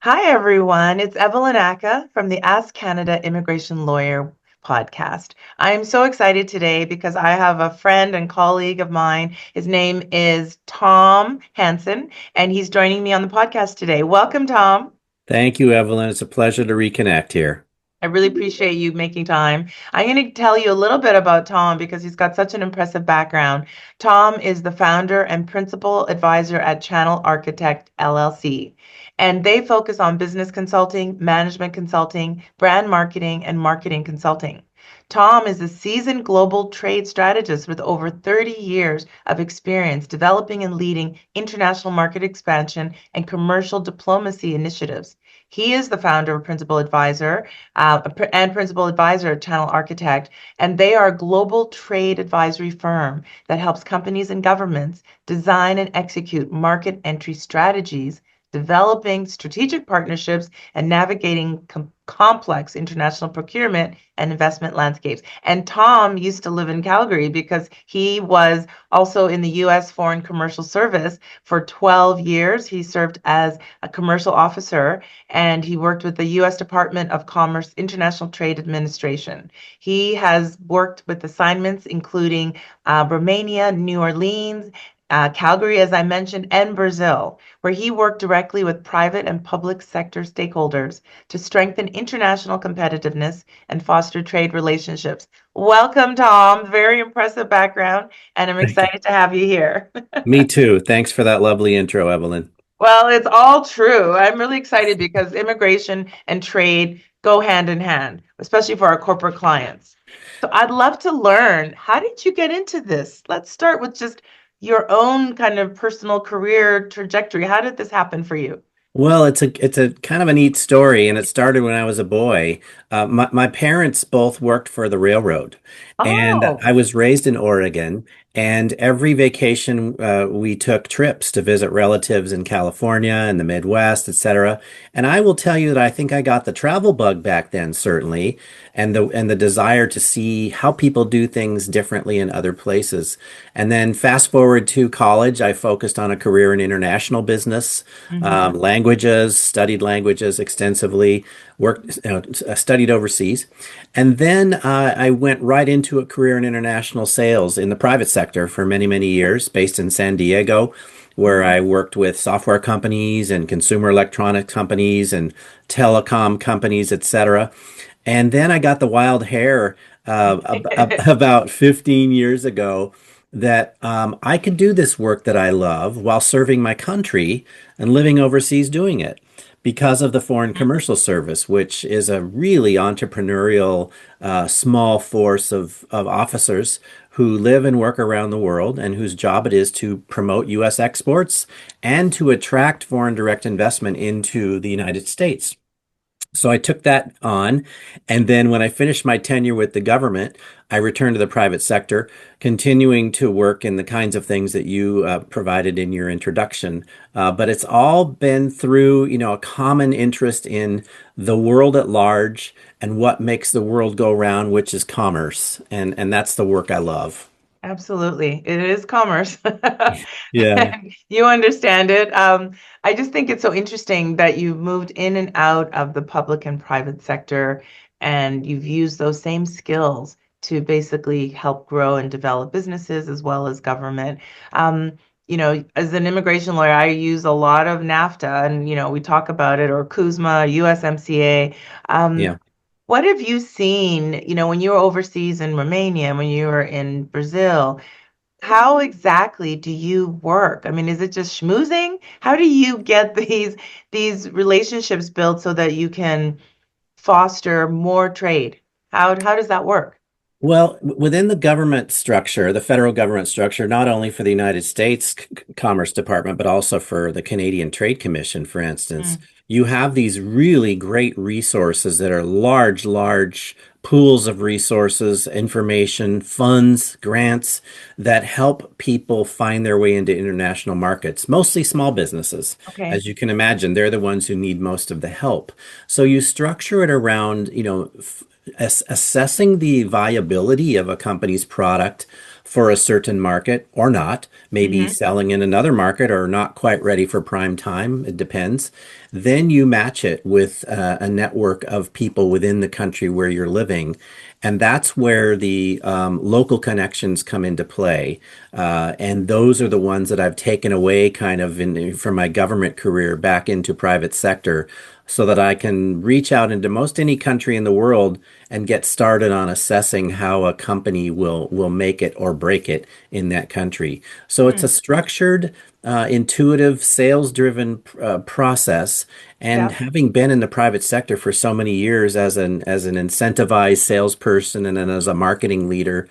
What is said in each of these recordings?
Hi, everyone. It's Evelyn Ackah from the Ask Canada Immigration Lawyer podcast. I am so excited today because I have a friend and colleague of mine. His name is Tom Hanson, and he's joining me on the podcast today. Welcome, Tom. Thank you, Evelyn. It's a pleasure to reconnect here. I really appreciate you making time. I'm going to tell you a little bit about Tom because he's got such an impressive background. Tom is the founder and principal advisor at Channel Architect LLC, and they focus on business consulting, management consulting, brand marketing, and marketing consulting. Tom is a seasoned global trade strategist with over 30 years of experience developing and leading international market expansion and commercial diplomacy initiatives. He is the founder and principal advisor at Channel Architect, and they are a global trade advisory firm that helps companies and governments design and execute market entry strategies, developing strategic partnerships, and navigating complex international procurement and investment landscapes. And Tom used to live in Calgary because he was also in the U.S. Foreign Commercial Service for 12 years. He served as a commercial officer and he worked with the U.S. Department of Commerce International Trade Administration. He has worked with assignments including Romania, New Orleans, Calgary, as I mentioned, and Brazil, where he worked directly with private and public sector stakeholders to strengthen international competitiveness and foster trade relationships. Welcome, Tom. Very impressive background, and I'm Thank you. excited to have you here. Me too. Thanks for that lovely intro, Evelyn. Well, it's all true. I'm really excited because immigration and trade go hand in hand, especially for our corporate clients. So I'd love to learn, how did you get into this? Let's start with just your own kind of personal career trajectory. How did this happen for you? Well, it's a kind of a neat story, and it started when I was a boy. My parents both worked for the railroad, and Oh, I was raised in Oregon. And every vacation, we took trips to visit relatives in California and the Midwest, etc. And I will tell you that I think I got the travel bug back then, certainly, and the desire to see how people do things differently in other places. And then fast forward to college, I focused on a career in international business, hmm, languages, studied languages extensively, worked, studied overseas. And then I went right into a career in international sales in the private sector for many, many years, based in San Diego, where I worked with software companies and consumer electronic companies and telecom companies, etc. And then I got the wild hair about 15 years ago that I could do this work that I love while serving my country and living overseas doing it because of the Foreign Commercial Service, which is a really entrepreneurial, small force of officers who live and work around the world and whose job it is to promote U.S. exports and to attract foreign direct investment into the United States. So I took that on. And then when I finished my tenure with the government, I returned to the private sector, continuing to work in the kinds of things that you provided in your introduction. But it's all been through, a common interest in the world at large and what makes the world go round, which is commerce. And that's the work I love. absolutely. It is commerce. Yeah. And you understand it. I just think it's so interesting that you've moved in and out of the public and private sector, and you've used those same skills to basically help grow and develop businesses as well as government. As an immigration lawyer, I use a lot of NAFTA, and we talk about it, or CUSMA, USMCA. Um, Yeah. what have you seen, when you were overseas in Romania, when you were in Brazil? How exactly do you work? I mean, is it just schmoozing? How do you get these relationships built so that you can foster more trade? How does that work? Well, within the government structure, the federal government structure, not only for the United States Commerce Department, but also for the Canadian Trade Commission, for instance, Mm, you have these really great resources that are large, large pools of resources, information, funds, grants that help people find their way into international markets, mostly small businesses. okay. As you can imagine, they're the ones who need most of the help. So you structure it around, assessing the viability of a company's product for a certain market or not, maybe Hmm. selling in another market or not quite ready for prime time. It depends. Then you match it with a network of people within the country where you're living. And that's where the local connections come into play. And those are the ones that I've taken away kind of from my government career back into private sector so that I can reach out into most any country in the world and get started on assessing how a company will make it or break it in that country. So it's a Hmm. structured, intuitive, sales-driven process. And Yeah. having been in the private sector for so many years as an incentivized salesperson and then as a marketing leader,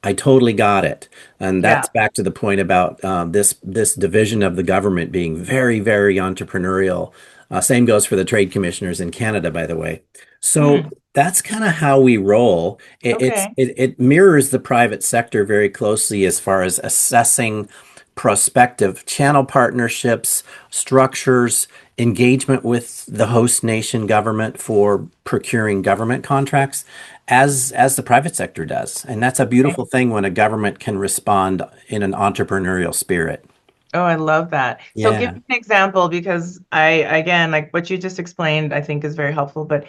I totally got it. And Yeah. that's back to the point about this division of the government being very, very entrepreneurial. Same goes for the trade commissioners in Canada, by the way. So Hmm. that's kind of how we roll. Okay. It mirrors the private sector very closely as far as assessing prospective channel partnerships, structures, engagement with the host nation government for procuring government contracts as the private sector does. And that's a beautiful thing when a government can respond in an entrepreneurial spirit. Oh, I love that. So give Yeah. me an example because again, like what you just explained, I think is very helpful. But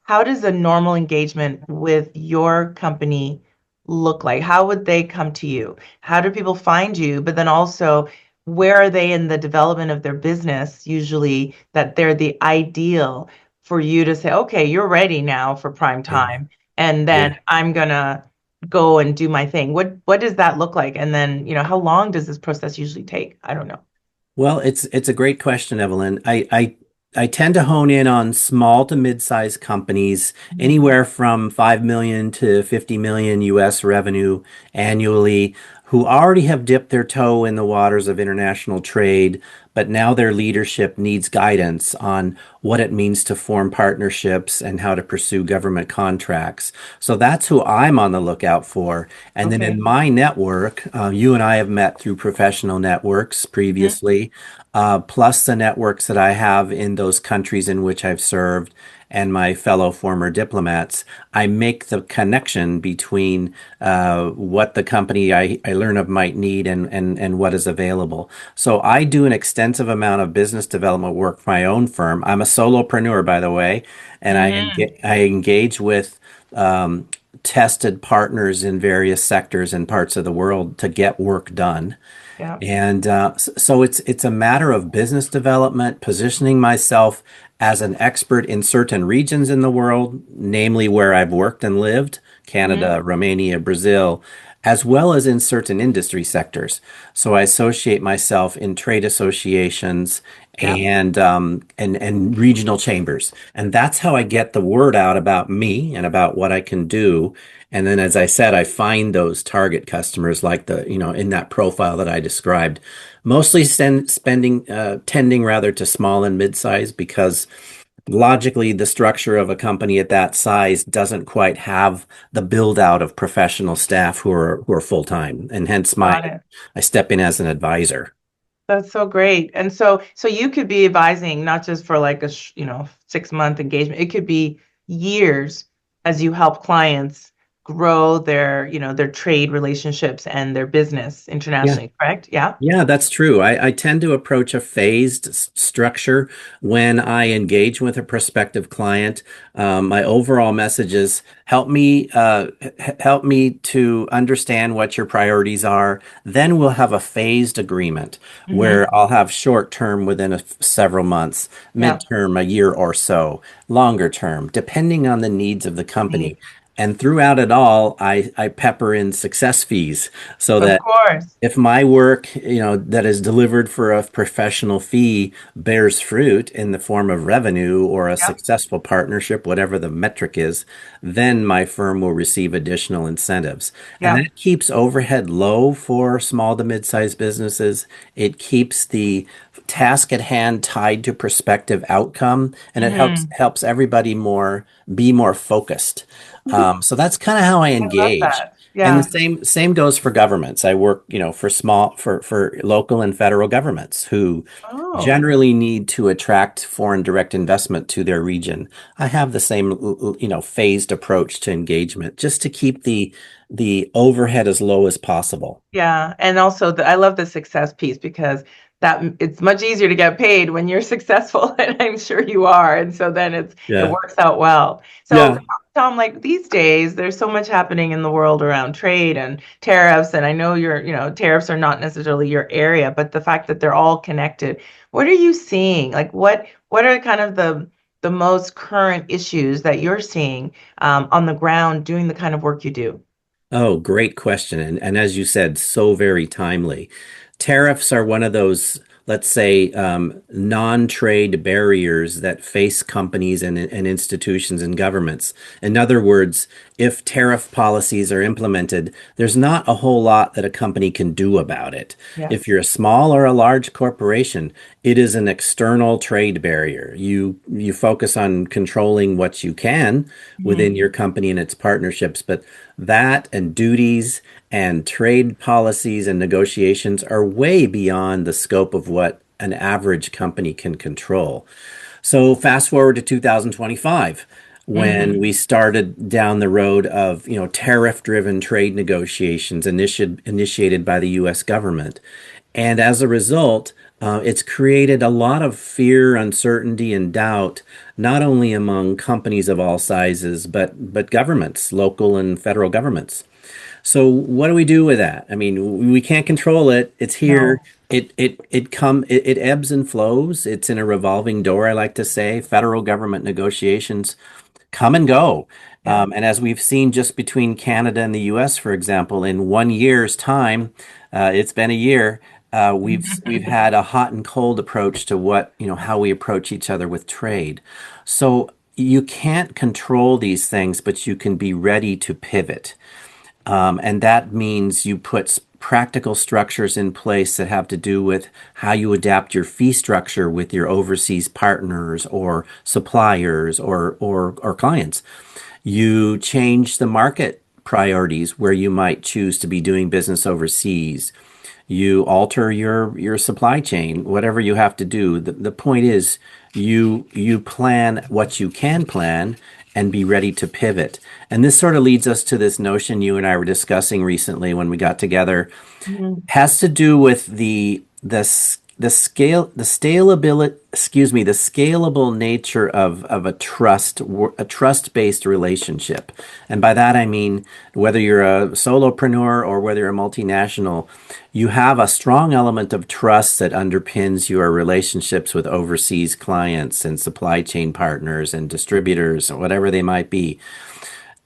how does a normal engagement with your company look like? How would they come to you? How do people find you? But then also, where are they in the development of their business, usually that they're the ideal for you to say, okay, you're ready now for prime Yeah. time, and Yeah. then I'm gonna go and do my thing. What does that look like? And then, how long does this process usually take? I don't know. Well, it's a great question, Evelyn. I tend to hone in on small to mid-sized companies, Mhm. anywhere from 5 million to 50 million US revenue annually, who already have dipped their toe in the waters of international trade, but now their leadership needs guidance on what it means to form partnerships and how to pursue government contracts. So that's who I'm on the lookout for. And then in Okay. my network, you and I have met through professional networks Mhm. previously, plus the networks that I have in those countries in which I've served and my fellow former diplomats. I make the connection between what the company I learn of might need and what is available. So I do an extensive amount of business development work for my own firm. I'm a solopreneur, by the way, and Hmm. I engage with um, tested partners in various sectors and parts of the world to get work done. Yeah. And so it's a matter of business development, positioning myself as an expert in certain regions in the world, namely where I've worked and lived, Hmm. Canada, Romania, Brazil, as well as in certain industry sectors. So I associate myself in trade associations Yeah. and regional chambers. And that's how I get the word out about me and about what I can do. And then, as I said, I find those target customers like in that profile that I described, mostly tending rather to small and mid-size because logically the structure of a company at that size doesn't quite have the build out of professional staff who are full-time. And hence Got it. I step in as an advisor. That's so great. And so you could be advising not just for like 6-month engagement. It could be years as you help clients grow their trade relationships and their business Yeah. internationally, correct? Yeah. Yeah, that's true. I tend to approach a phased structure when I engage with a prospective client. My overall message is help me to understand what your priorities are. Then we'll have a phased agreement Hmm. where I'll have short term within several months, Yeah. midterm, a year or so, longer term, depending on the needs of the company. Neat. And throughout it all, I pepper in success fees so Of that course. if my work, that is delivered for a professional fee bears fruit in the form of revenue or a Yeah. successful partnership, whatever the metric is, then my firm will receive additional incentives. And Yeah. that keeps overhead low for small to mid-sized businesses. It keeps the task at hand tied to prospective outcome, and it Hmm. helps everybody be more focused. So that's kind of how I I love engage. that. And the Yeah. same goes for governments. I work, for local and federal governments who Oh. generally need to attract foreign direct investment to their region. I have the same, phased approach to engagement just to keep the overhead as low as possible. Yeah, and also I love the success piece because that it's much easier to get paid when you're successful, and I'm sure you are. And so then it Yeah. works out well. So Yeah. Tom, like these days, there's so much happening in the world around trade and tariffs, and I know tariffs are not necessarily your area, but the fact that they're all connected. What are you seeing? Like what are kind of the most current issues that you're seeing on the ground doing the kind of work you do? Oh, great question. And as you said, so very timely. Tariffs are one of those, let's say, non-trade barriers that face companies and institutions and governments. In other words, if tariff policies are implemented, there's not a whole lot that a company can do about it. If Yes. you're a small or a large corporation, it is an external trade barrier. You focus on controlling what you can within Mhm. your company and its partnerships, but that and duties and trade policies and negotiations are way beyond the scope of what an average company can control. So fast forward to 2025, when Hmm. we started down the road of, tariff-driven trade negotiations initiated by the US government. And as a result, it's created a lot of fear, uncertainty, and doubt, not only among companies of all sizes, but governments, local and federal governments. So what do we do with that? I mean, we can't control it. It's here. No. It ebbs and flows. It's in a revolving door, I like to say. Federal government negotiations come and go. Yeah. And as we've seen just between Canada and the US, for example, in 1 year's time, it's been a year, we've had a hot and cold approach to how we approach each other with trade. So you can't control these things, but you can be ready to pivot. And that means you put practical structures in place that have to do with how you adapt your fee structure with your overseas partners or suppliers or clients. You change the market priorities where you might choose to be doing business overseas. You alter your supply chain, whatever you have to do. The point is you plan what you can plan and be ready to pivot. And this sort of leads us to this notion you and I were discussing recently when we got together, Mhm. has to do with the scalability, excuse me, the scalable nature of a trust-based relationship. And by that I mean whether you're a solopreneur or whether you're a multinational, you have a strong element of trust that underpins your relationships with overseas clients and supply chain partners and distributors or whatever they might be.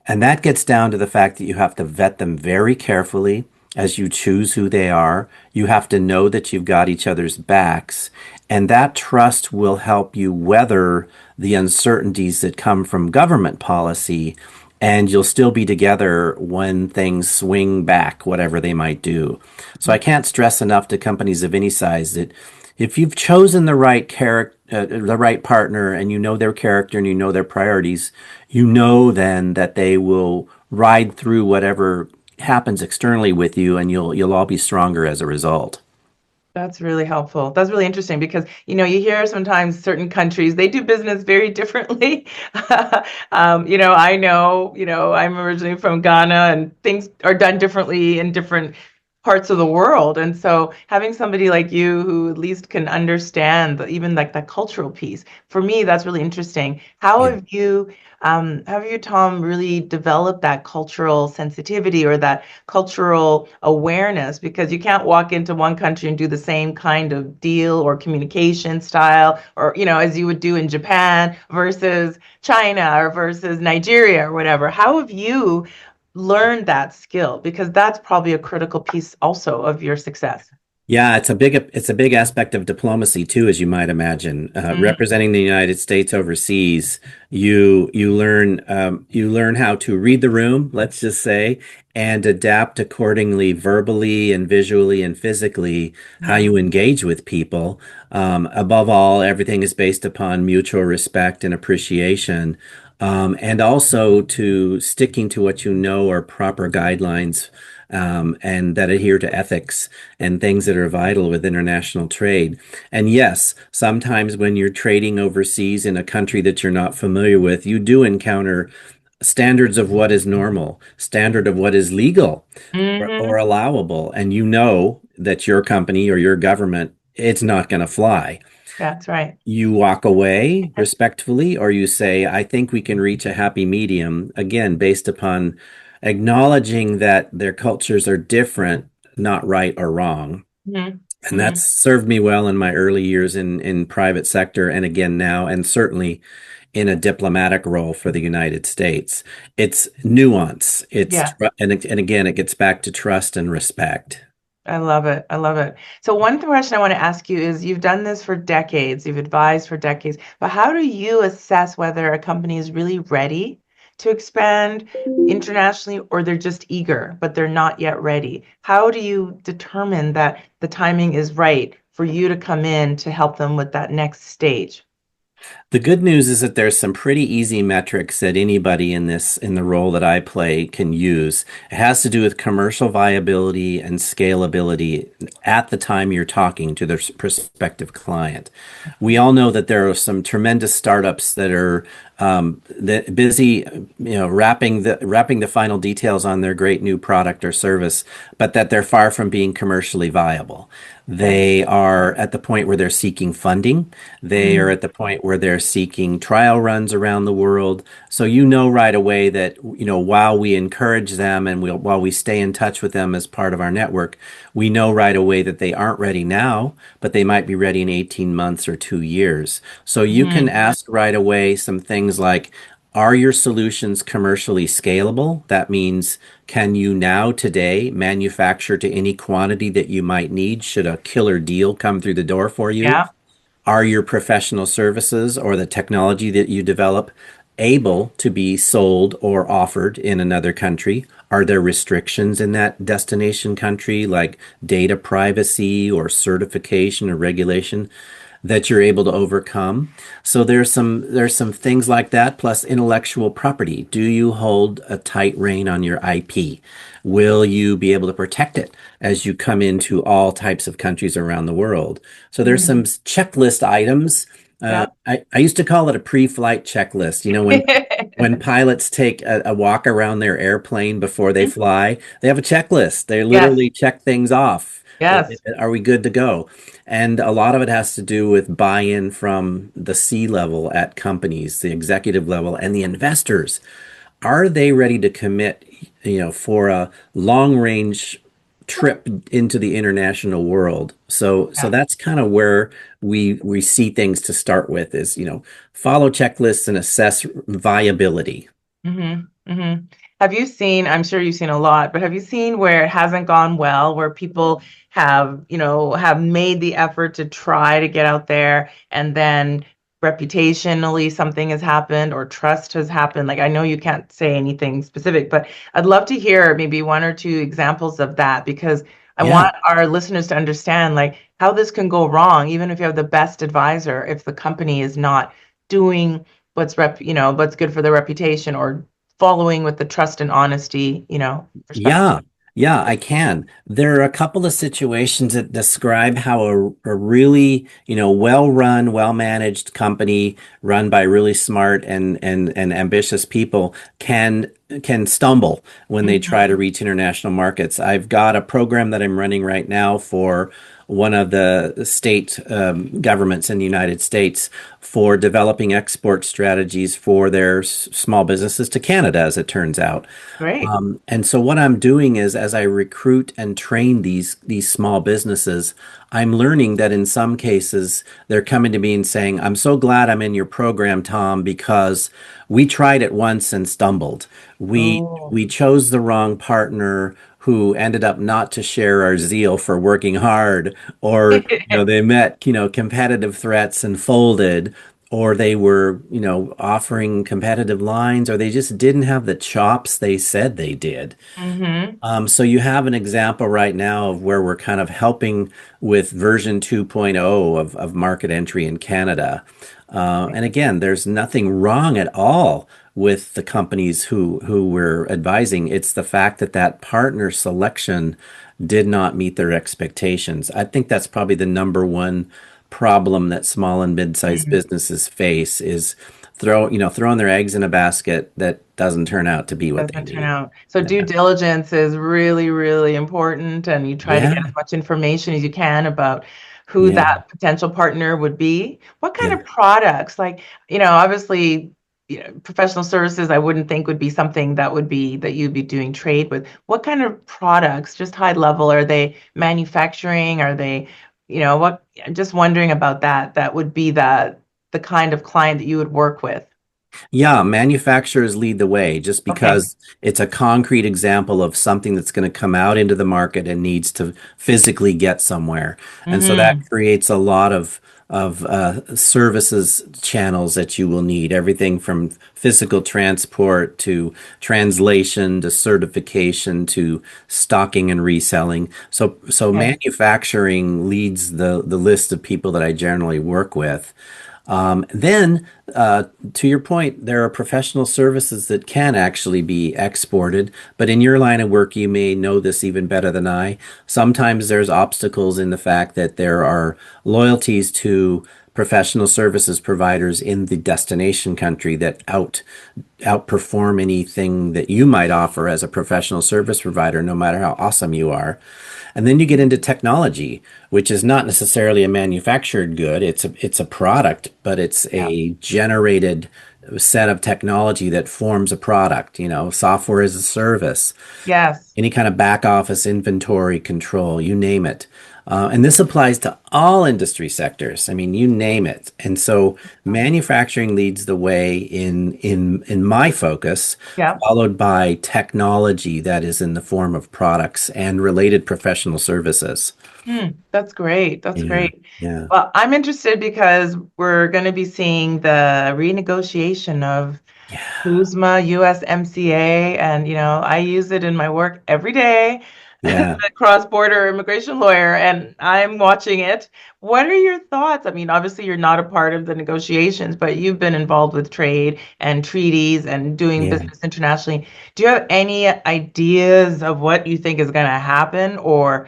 And that gets down to the fact that you have to vet them very carefully as you choose who they are. You have to know that you've got each other's backs. And that trust will help you weather the uncertainties that come from government policy. And you'll still be together when things swing back, whatever they might do. So I can't stress enough to companies of any size that if you've chosen the right character, the right partner, and you know their character and you know their priorities, you know then that they will ride through whatever happens externally with you, and you'll all be stronger as a result. That's really helpful. That's really interesting because, you hear sometimes certain countries, they do business very differently. I'm originally from Ghana and things are done differently in different parts of the world. And so having somebody like you who at least can understand even like that cultural piece, for me, that's really interesting. Yeah. Have you, Tom, really developed that cultural sensitivity or that cultural awareness? Because you can't walk into one country and do the same kind of deal or communication style, or, as you would do in Japan versus China or versus Nigeria or whatever. How have you learned that skill? Because that's probably a critical piece also of your success. Yeah, it's a big aspect of diplomacy too, as you might imagine. Representing the United States overseas, you learn how to read the room, let's just say, and adapt accordingly, verbally and visually and physically, how Yeah. you engage with people. Above all, everything is based upon mutual respect and appreciation, and also to sticking to what you know are proper guidelines, and that adhere to ethics and things that are vital with international trade. And yes, sometimes when you're trading overseas in a country that you're not familiar with, you do encounter standards of what is normal, standard of what is legal or Hmm. allowable. And you know that your company or your government it's not going to fly. That's right. You walk away respectfully, or you say, I think we can reach a happy medium, again, based upon acknowledging that their cultures are different, not right or wrong. Hmm. And that's served me well in my early years in private sector, and again now, and certainly in a diplomatic role for the United States. It's nuance. Yeah. And again, it gets back to trust and respect. I love it. I love it. So one question I want to ask you is you've done this for decades, you've advised for decades, but how do you assess whether a company is really ready to expand internationally or they're just eager, but they're not yet ready? How do you determine that the timing is right for you to come in to help them with that next stage? The good news is that there's some pretty easy metrics that anybody in the role that I play can use. It has to do with commercial viability and scalability at the time you're talking to the prospective client. We all know that there are some tremendous startups that are that busy, wrapping the final details on their great new product or service, but that they're far from being commercially viable. Okay. They are at the point where they're seeking funding. They are Mm, at the point where they're seeking trial runs around the world. So you know right away that, while we encourage them and while we stay in touch with them as part of our network, we know right away that they aren't ready now, but they might be ready in 18 months or 2 years. So you can mhm. ask right away some things like, are your solutions commercially scalable? That means, can you now today manufacture to any quantity that you might need should a killer deal come through the door for you? Yeah. Are your professional services or the technology that you develop able to be sold or offered in another country? Are there restrictions in that destination country, like data privacy or certification or regulation, that you're able to overcome? So there's some things like that, plus intellectual property. Do you hold a tight rein on your IP? Will you be able to protect it as you come into all types of countries around the world? So there's some Mhm. checklist items. Yeah. I used to call it a pre-flight checklist. When pilots take a walk around their airplane before they fly, they have a checklist. They Yes. literally check things off. Yes. Are we good to go? And a lot of it has to do with buy-in from the C level at companies, the executive level, and the investors. Are they ready to commit, for a long range trip into the international world? So Yeah. that's kind of where we see things to start with is, follow checklists and assess viability. Hmm. Hmm. Have you seen, I'm sure you've seen a lot, but have you seen where it hasn't gone well, where people have made the effort to try to get out there and then reputationally something has happened or trust has happened? Like, I know you can't say anything specific, but I'd love to hear maybe one or two examples of that because I Yeah. want our listeners to understand like how this can go wrong, even if you have the best advisor, if the company is not doing what's good for their reputation or following with the trust and honesty, perspective. Yeah, yeah, I can. There are a couple of situations that describe how a really, well-run, well-managed company run by really smart and ambitious people can stumble when they Hmm. try to reach international markets. I've got a program that I'm running right now for one of the state governments in the United States for developing export strategies for their small businesses to Canada, as it turns out. Great. And so what I'm doing is as I recruit and train these small businesses, I'm learning that in some cases they're coming to me and saying, "I'm so glad I'm in your program, Tom, because we tried it once and stumbled. Oh. We chose the wrong partner who ended up not to share our zeal for working hard, or they met, competitive threats and folded, or they were, offering competitive lines, or they just didn't have the chops they said they did." Hmm. So you have an example right now of where we're kind of helping with version 2.0 of market entry in Canada. And again, there's nothing wrong at all with the companies who we're advising. It's the fact that that partner selection did not meet their expectations. I think that's probably the number one problem that small and mid-sized Mm. businesses face is throwing their eggs in a basket that doesn't turn out to be what they Doesn't turn need. out. So due Yeah. diligence is really, really important, and you try to get Yeah. as much information as you can about who Yeah. that potential partner would be. What kind Yeah. of products, like, obviously, professional services, I wouldn't think would be something that you'd be doing trade with. What kind of products, just high level, are they manufacturing? Are they, what, I'm just wondering about that. That would be the kind of client that you would work with. Yeah, manufacturers lead the way just Okay. because it's a concrete example of something that's going to come out into the market and needs to physically get somewhere. And so that Mm-hmm. creates a lot of services channels that you will need, everything from physical transport to translation to certification to stocking and reselling. So Okay. manufacturing leads the list of people that I generally work with. Then, to your point, there are professional services that can actually be exported, but in your line of work, you may know this even better than I. Sometimes there's obstacles in the fact that there are loyalties to professional services providers in the destination country that outperform anything that you might offer as a professional service provider, no matter how awesome you are. And then you get into technology, which is not necessarily a manufactured good. It's a product, but it's Yeah. a generated set of technology that forms a product, software as a service, Yes. any kind of back office inventory control, you name it. And this applies to all industry sectors. I mean, you name it. And so manufacturing leads the way in my focus, Yeah. followed by technology that is in the form of products and related professional services. That's great. That's Yeah, great. yeah, Well, I'm interested because we're going to be seeing the renegotiation of yeah, Kuzma USMCA, and I use it in my work every day as yeah, a cross-border immigration lawyer, and I'm watching it. What are your thoughts? I mean, obviously you're not a part of the negotiations, but you've been involved with trade and treaties and doing yeah. business internationally. Do you have any ideas of what you think is going to happen, or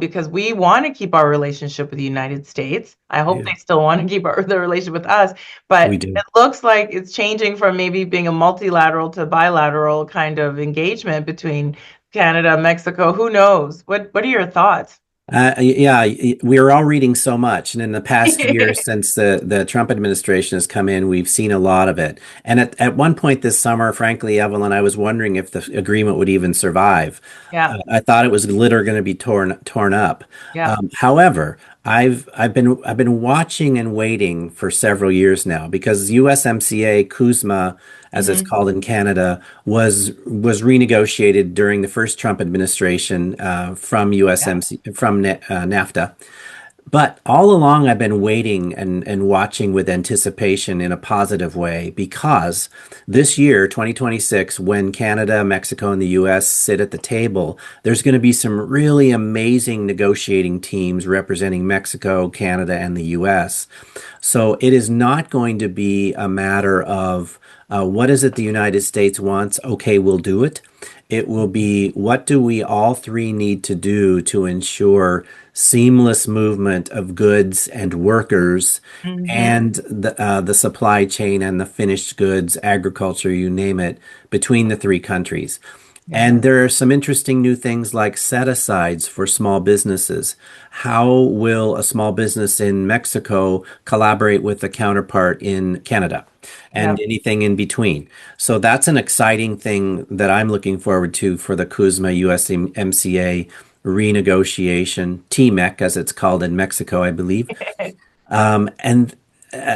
because we want to keep our relationship with the United States. I hope Yeah, they still want to keep the relationship with us, we but do. it looks like it's changing from maybe being a multilateral to bilateral kind of engagement between Canada, Mexico. Who knows? What are your thoughts? Yeah, we are all reading so much, and in the past year since the Trump administration has come in, we've seen a lot of it. And at one point this summer, frankly, Evelyn, I was wondering if the agreement would even survive. Yeah, I thought it was literally going to be torn up. yeah. However, I've been watching and waiting for several years now because USMCA CUSMA, as it's Hmm. called in Canada, was renegotiated during the first Trump administration from Yeah. USMC from NAFTA. But all along, I've been waiting and watching with anticipation in a positive way because this year, 2026, when Canada, Mexico, and the US sit at the table, there's going to be some really amazing negotiating teams representing Mexico, Canada, and the US. So it is not going to be a matter of what is it the United States wants? Okay, we'll do it. It will be what do we all three need to do to ensure seamless movement of goods and workers Hmm. and the supply chain and the finished goods, agriculture, you name it, between the three countries. Yeah. And there are some interesting new things like set asides for small businesses. How will a small business in Mexico collaborate with a counterpart in Canada? Yeah. And anything in between. So that's an exciting thing that I'm looking forward to for the CUSMA USMCA renegotiation, TMEC as it's called in Mexico, I believe. And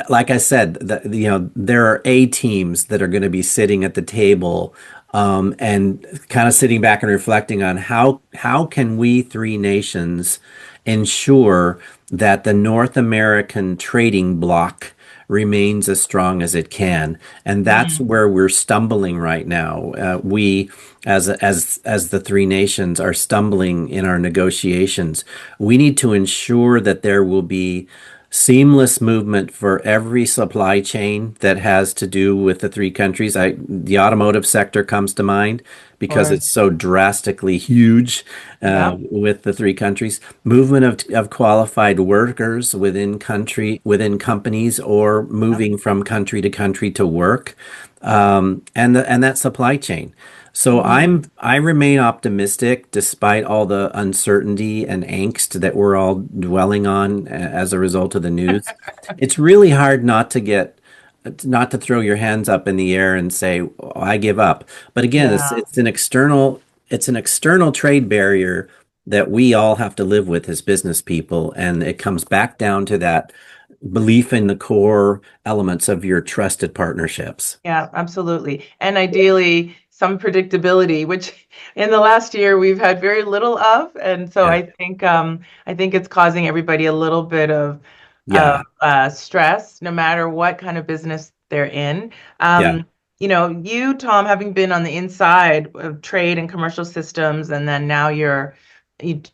like I said, there are A teams that are going to be sitting at the table and kind of sitting back and reflecting on how can we three nations ensure that the North American trading bloc remains as strong as it can, and that's Mm. where we're stumbling right now. We, as the three nations, are stumbling in our negotiations. We need to ensure that there will be seamless movement for every supply chain that has to do with the three countries. The automotive sector comes to mind because Or it's so drastically huge yeah. with the three countries. Movement of qualified workers within companies or Yeah. moving from country to country to work, and that supply chain. So Mhm. I remain optimistic despite all the uncertainty and angst that we're all dwelling on as a result of the news. It's really hard not to throw your hands up in the air and say, "Oh, I give up." But again, Yeah. it's an external trade barrier that we all have to live with as business people, and it comes back down to that belief in the core elements of your trusted partnerships. Yeah, absolutely. And ideally, some predictability, which in the last year we've had very little of. And so Yeah. I think it's causing everybody a little bit of Yeah. stress, no matter what kind of business they're in. Yeah. You, Tom, having been on the inside of trade and commercial systems, and then now you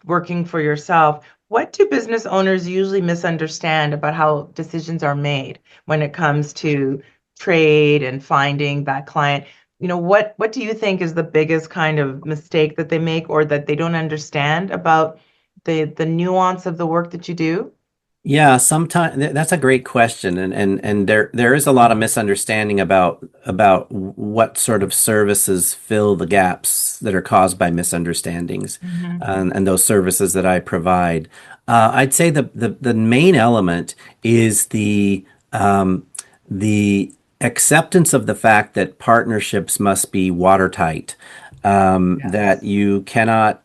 working for yourself. What do business owners usually misunderstand about how decisions are made when it comes to trade and finding that client? What do you think is the biggest kind of mistake that they make or that they don't understand about the nuance of the work that you do? Yeah, sometimes that's a great question, and there is a lot of misunderstanding about what sort of services fill the gaps that are caused by misunderstandings, Hmm. and those services that I provide. I'd say the main element is the acceptance of the fact that partnerships must be watertight, that Yes. you cannot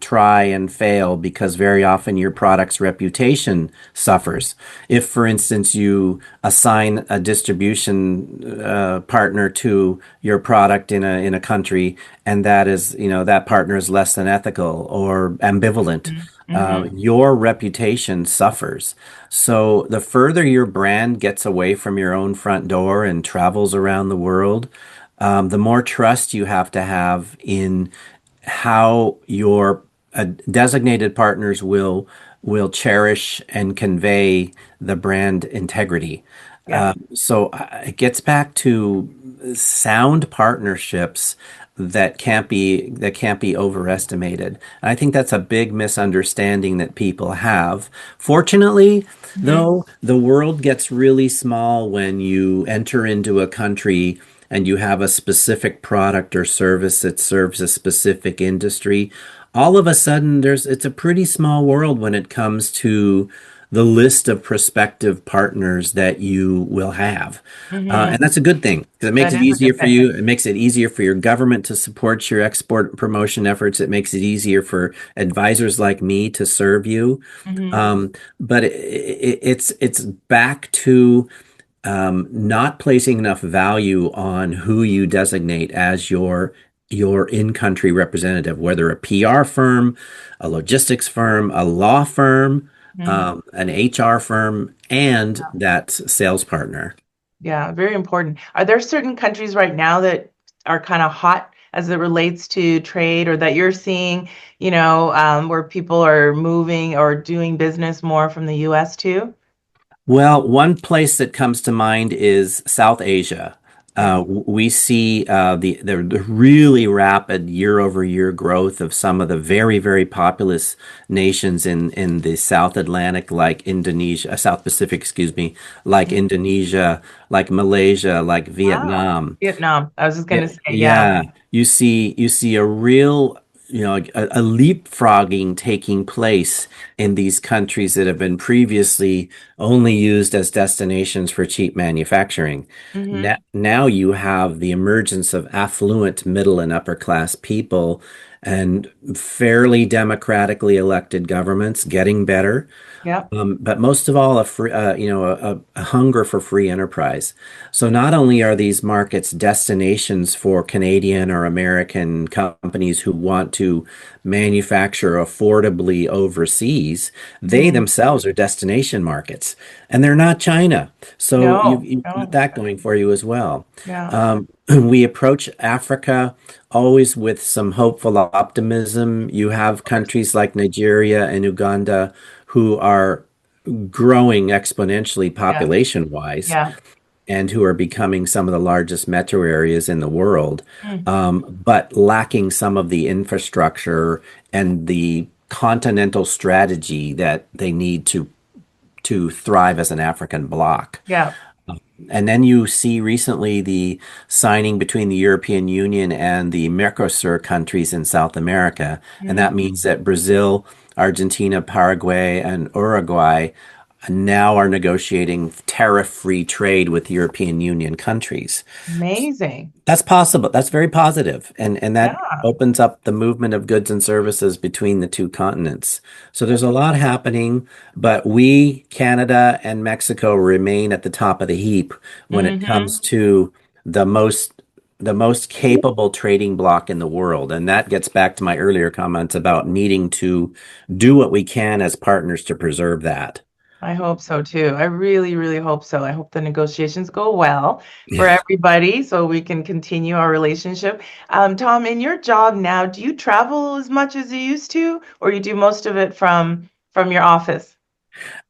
try and fail because very often your product's reputation suffers. If, for instance, you assign a distribution partner to your product in a country, and that partner is less than ethical or ambivalent, Hmm. your reputation suffers. So the further your brand gets away from your own front door and travels around the world, the more trust you have to have in how your designated partners will cherish and convey the brand integrity. Yeah. It gets back to sound partnerships that can't be overestimated. And I think that's a big misunderstanding that people have. Fortunately, Hmm. though, the world gets really small when you enter into a country and you have a specific product or service that serves a specific industry. All of a sudden, it's a pretty small world when it comes to the list of prospective partners that you will have. And Hmm. that's a good thing because it makes That it is a easier good for thing. you. It makes it easier for your government to support your export promotion efforts. It makes it easier for advisors like me to serve you. Hmm. But it's back to not placing enough value on who you designate as your in-country representative, whether a PR firm, a logistics firm, a law firm, Hmm. an HR firm, and that sales partner. Yeah, very important. Are there certain countries right now that are kind of hot as it relates to trade, or that you're seeing, where people are moving or doing business more from the US too? Well, one place that comes to mind is South Asia. Yeah. We see the really rapid year-over-year growth of some of the very populous nations in the South Atlantic, like Indonesia, South Pacific, excuse me, like Mhm. Indonesia, like Malaysia, like Wow. Vietnam. Vietnam. I was just Yeah, gonna say, yeah. yeah. You see a real, a leapfrogging taking place in these countries that have been previously only used as destinations for cheap manufacturing. Hmm. Now you have the emergence of affluent middle and upper class people and fairly democratically elected governments getting better. Yep. But most of all, a hunger for free enterprise. So not only are these markets destinations for Canadian or American companies who want to manufacture affordably overseas, they Hmm. themselves are destination markets, and they're not China. So No, you've got no. that going for you as well. Yeah. We approach Africa always with some hopeful optimism. You have countries like Nigeria and Uganda who are growing exponentially Yeah. population wise. Yeah. and who are becoming some of the largest metro areas in the world, Mm. but lacking some of the infrastructure and the continental strategy that they need to thrive as an African bloc. Yeah. And then you see recently the signing between the European Union and the Mercosur countries in South America. And that Mm. means that Brazil, Argentina, Paraguay, and Uruguay now are negotiating tariff-free trade with European Union countries. Amazing. That's possible. That's very positive. And that Yeah. opens up the movement of goods and services between the two continents. So there's a lot happening, but we, Canada and Mexico, remain at the top of the heap when it Hmm. comes to the most the most capable trading bloc in the world. And that gets back to my earlier comments about needing to do what we can as partners to preserve that. I hope so too. I really, really hope so. I hope the negotiations go well for Yeah. everybody so we can continue our relationship. Tom, in your job now, do you travel as much as you used to, or you do most of it from your office?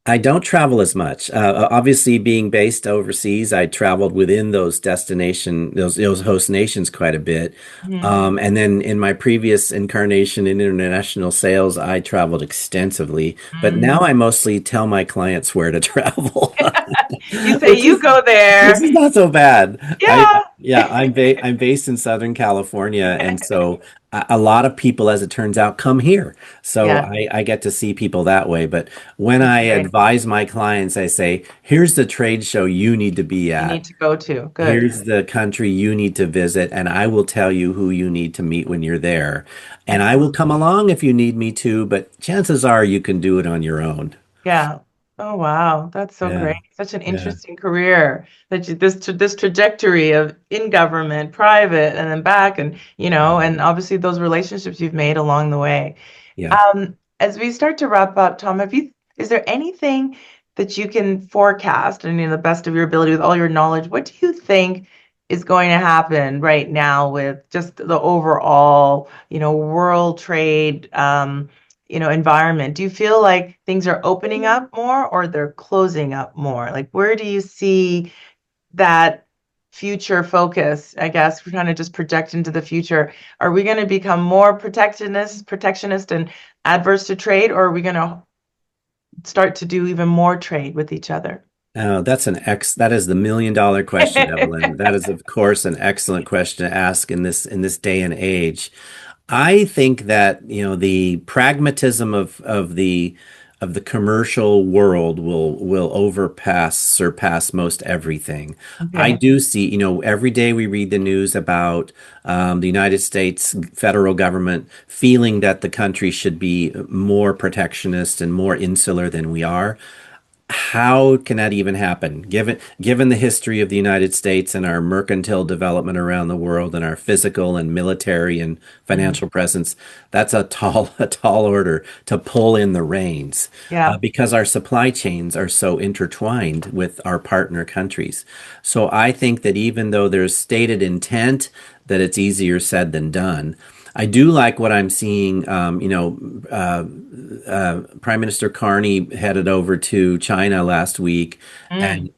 I don't travel as much. Obviously, being based overseas, I traveled within those host nations quite a bit. Mhm. And then in my previous incarnation in international sales, I traveled extensively. But now Mm. I mostly tell my clients where to travel, You say which you is go which there. is not so bad. Yeah. Yeah, I'm based in Southern California, and so a lot of people, as it turns out, come here. So Yeah, I get to see people that way. But when that's I great. advise my clients, I say, here's the trade show you need to be You at. need to go to. Good. Here's the country you need to visit, and I will tell you who you need to meet when you're there. And I will Excellent. come along if you need me to, but chances are you can do it on your own. Yeah. Oh, wow. That's so Yeah, great. Such an yeah, interesting career that this trajectory of in government, private, and then back, and and obviously those relationships you've made along the way. yeah. As we start to wrap up, Tom, is there anything that you can forecast, and the best of your ability with all your knowledge, what do you think is going to happen right now with just the overall, world trade, environment? Do you feel like things are opening up more or they're closing up more? Like, where do you see that future focus? I guess we're trying to just project into the future. Are we going to become more protectionist and adverse to trade, or are we going to start to do even more trade with each other? Oh, that is the $1 million question, Evelyn. That is, of course, an excellent question to ask in this day and age. I think that, the pragmatism of the commercial world will surpass most everything. I Okay. do see, every day we read the news about the United States federal government feeling that the country should be more protectionist and more insular than we are. How can that even happen? Given the history of the United States and our mercantile development around the world and our physical and military and Mhm. financial presence, that's a tall order to pull in the reins, Yeah. because our supply chains are so intertwined with our partner countries. So I think that even though there's stated intent that it's easier said than done, I do like what I'm seeing. Prime Minister Carney headed over to China last week Mm. and,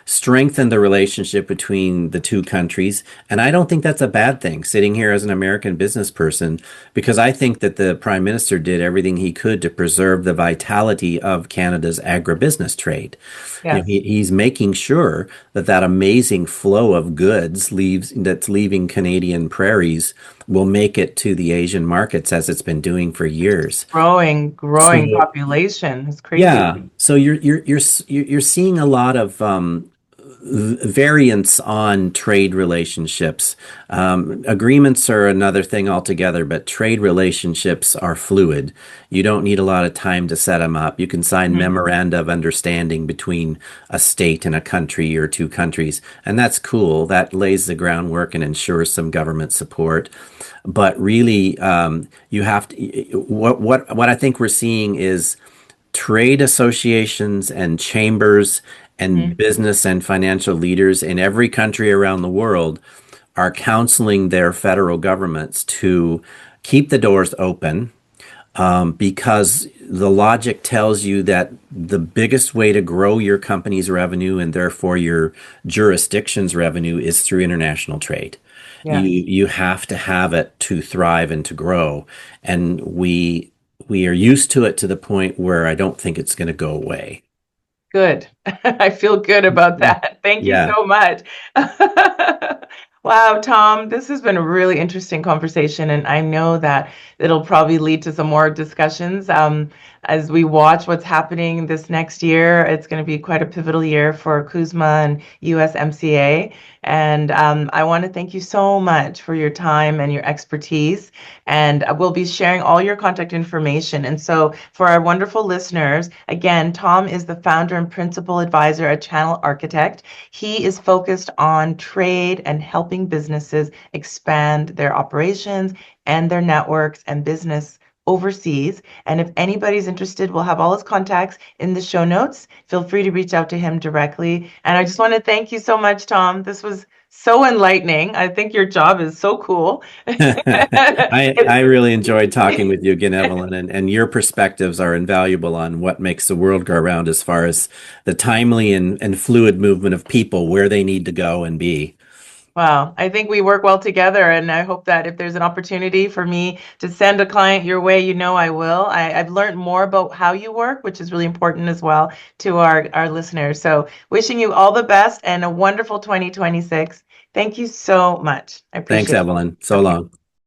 strengthened the relationship between the two countries. And I don't think that's a bad thing, sitting here as an American business person, because I think that the Prime Minister did everything he could to preserve the vitality of Canada's agribusiness trade. Yes. He's making sure that that amazing flow of goods that's leaving Canadian prairies will make it to the Asian markets as it's been doing for years. Growing So population. It's crazy. yeah, so you're seeing a lot of variance on trade relationships. Agreements are another thing altogether, but trade relationships are fluid. You don't need a lot of time to set them up. You can sign Mhm. memoranda of understanding between a state and a country or two countries, and that's cool. That lays the groundwork and ensures some government support. But really, you have to. What I think we're seeing is trade associations and chambers and Mhm. business and financial leaders in every country around the world are counseling their federal governments to keep the doors open, because the logic tells you that the biggest way to grow your company's revenue and therefore your jurisdiction's revenue is through international trade. Yes. You have to have it to thrive and to grow, and we are used to it to the point where I don't think it's going to go away. Good. I feel good about that. Thank you Yeah. so much. Wow, Tom, this has been a really interesting conversation, and I know that it'll probably lead to some more discussions as we watch what's happening this next year. It's going to be quite a pivotal year for Kuzma and USMCA. And I want to thank you so much for your time and your expertise. And we'll be sharing all your contact information. And so, for our wonderful listeners, again, Tom is the founder and principal advisor at Channel Architect. He is focused on trade and helping businesses expand their operations and their networks and business overseas. And if anybody's interested, we'll have all his contacts in the show notes. Feel free to reach out to him directly. And I just want to thank you so much, Tom. This was so enlightening. I think your job is so cool. I really enjoyed talking with you again, Evelyn, and your perspectives are invaluable on what makes the world go around as far as the timely and fluid movement of people where they need to go and be. Wow, I think we work well together, and I hope that if there's an opportunity for me to send a client your way, you know I will. I've learned more about how you work, which is really important as well to our listeners. So wishing you all the best and a wonderful 2026. Thank you so much. I Thanks, appreciate it. Evelyn. So Okay. long.